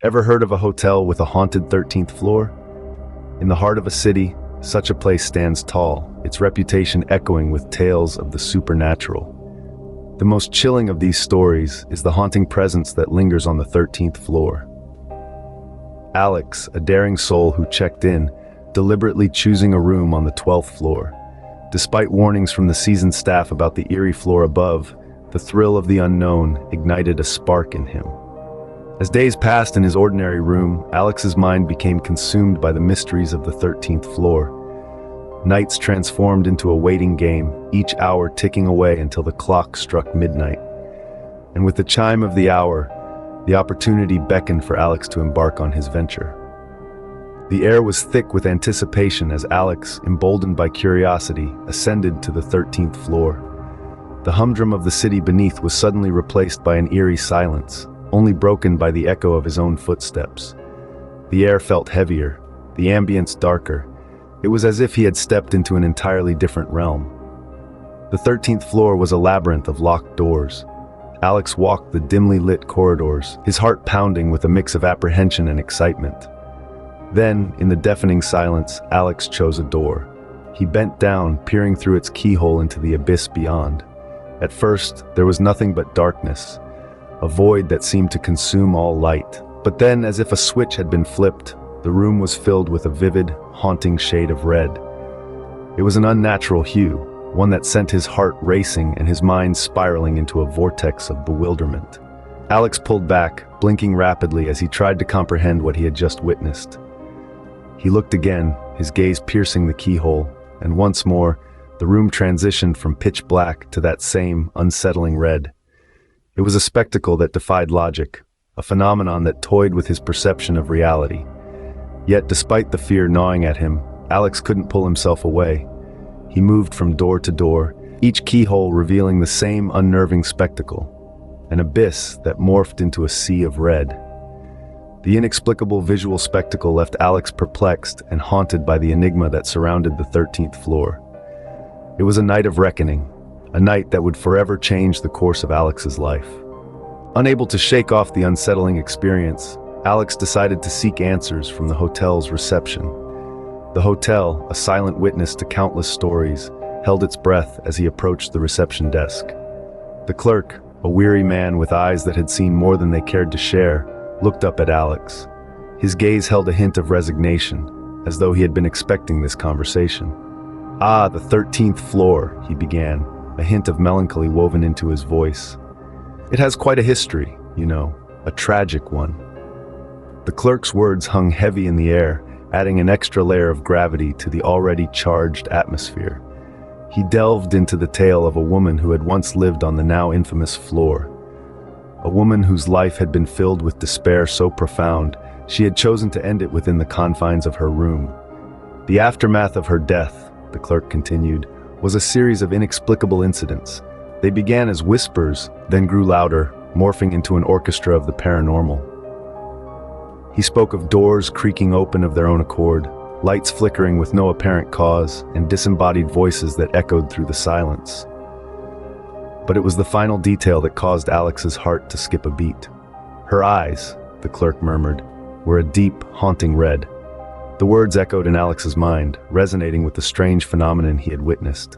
Ever heard of a hotel with a haunted 13th floor? In the heart of a city, such a place stands tall, its reputation echoing with tales of the supernatural. The most chilling of these stories is the haunting presence that lingers on the 13th floor. Alex, a daring soul who checked in, deliberately choosing a room on the 12th floor. Despite warnings from the seasoned staff about the eerie floor above, the thrill of the unknown ignited a spark in him. As days passed in his ordinary room, Alex's mind became consumed by the mysteries of the 13th floor. Nights transformed into a waiting game, each hour ticking away until the clock struck midnight. And with the chime of the hour, the opportunity beckoned for Alex to embark on his venture. The air was thick with anticipation as Alex, emboldened by curiosity, ascended to the 13th floor. The humdrum of the city beneath was suddenly replaced by an eerie silence, only broken by the echo of his own footsteps. The air felt heavier, the ambience darker. It was as if he had stepped into an entirely different realm. The 13th floor was a labyrinth of locked doors. Alex walked the dimly lit corridors, his heart pounding with a mix of apprehension and excitement. Then, in the deafening silence, Alex chose a door. He bent down, peering through its keyhole into the abyss beyond. At first, there was nothing but darkness, a void that seemed to consume all light. But then, as if a switch had been flipped, the room was filled with a vivid, haunting shade of red. It was an unnatural hue, one that sent his heart racing and his mind spiraling into a vortex of bewilderment. Alex pulled back, blinking rapidly as he tried to comprehend what he had just witnessed. He looked again, his gaze piercing the keyhole, and once more, the room transitioned from pitch black to that same unsettling red. It was a spectacle that defied logic, a phenomenon that toyed with his perception of reality. Yet, despite the fear gnawing at him, Alex couldn't pull himself away. He moved from door to door, each keyhole revealing the same unnerving spectacle, an abyss that morphed into a sea of red. The inexplicable visual spectacle left Alex perplexed and haunted by the enigma that surrounded the 13th floor. It was a night of reckoning, a night that would forever change the course of Alex's life. Unable to shake off the unsettling experience, Alex decided to seek answers from the hotel's reception. The hotel, a silent witness to countless stories, held its breath as he approached the reception desk. The clerk, a weary man with eyes that had seen more than they cared to share, looked up at Alex. His gaze held a hint of resignation, as though he had been expecting this conversation. "Ah, the 13th floor," he began, a hint of melancholy woven into his voice. "It has quite a history, you know, a tragic one." The clerk's words hung heavy in the air, adding an extra layer of gravity to the already charged atmosphere. He delved into the tale of a woman who had once lived on the now infamous floor. A woman whose life had been filled with despair so profound, she had chosen to end it within the confines of her room. The aftermath of her death, the clerk continued, was a series of inexplicable incidents. They began as whispers, then grew louder, morphing into an orchestra of the paranormal. He spoke of doors creaking open of their own accord, lights flickering with no apparent cause, and disembodied voices that echoed through the silence. But it was the final detail that caused Alex's heart to skip a beat. Her eyes, the clerk murmured, were a deep, haunting red. The words echoed in Alex's mind, resonating with the strange phenomenon he had witnessed.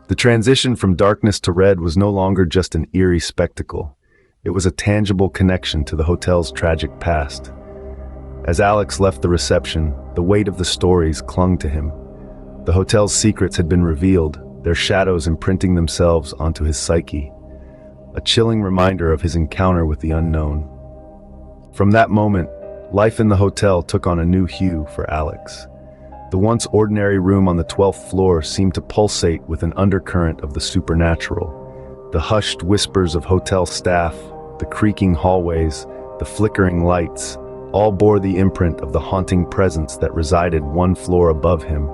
The transition from darkness to red was no longer just an eerie spectacle. It was a tangible connection to the hotel's tragic past. As Alex left the reception, the weight of the stories clung to him. The hotel's secrets had been revealed, their shadows imprinting themselves onto his psyche, a chilling reminder of his encounter with the unknown. From that moment, life in the hotel took on a new hue for Alex. The once ordinary room on the 12th floor seemed to pulsate with an undercurrent of the supernatural. The hushed whispers of hotel staff, the creaking hallways, the flickering lights, all bore the imprint of the haunting presence that resided one floor above him.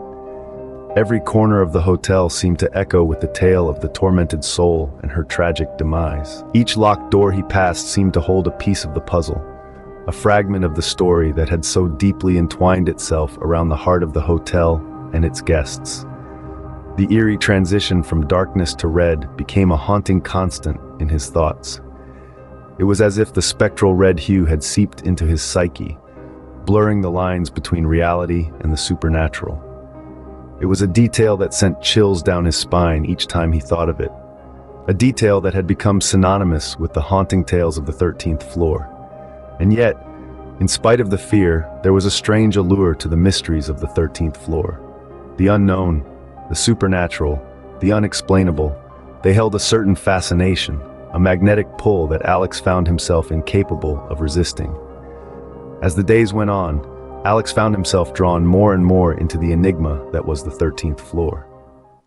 Every corner of the hotel seemed to echo with the tale of the tormented soul and her tragic demise. Each locked door he passed seemed to hold a piece of the puzzle, a fragment of the story that had so deeply entwined itself around the heart of the hotel and its guests. The eerie transition from darkness to red became a haunting constant in his thoughts. It was as if the spectral red hue had seeped into his psyche, blurring the lines between reality and the supernatural. It was a detail that sent chills down his spine each time he thought of it, a detail that had become synonymous with the haunting tales of the 13th floor. And yet, in spite of the fear, there was a strange allure to the mysteries of the 13th floor. The unknown, the supernatural, the unexplainable, they held a certain fascination, a magnetic pull that Alex found himself incapable of resisting. As the days went on, Alex found himself drawn more and more into the enigma that was the 13th floor.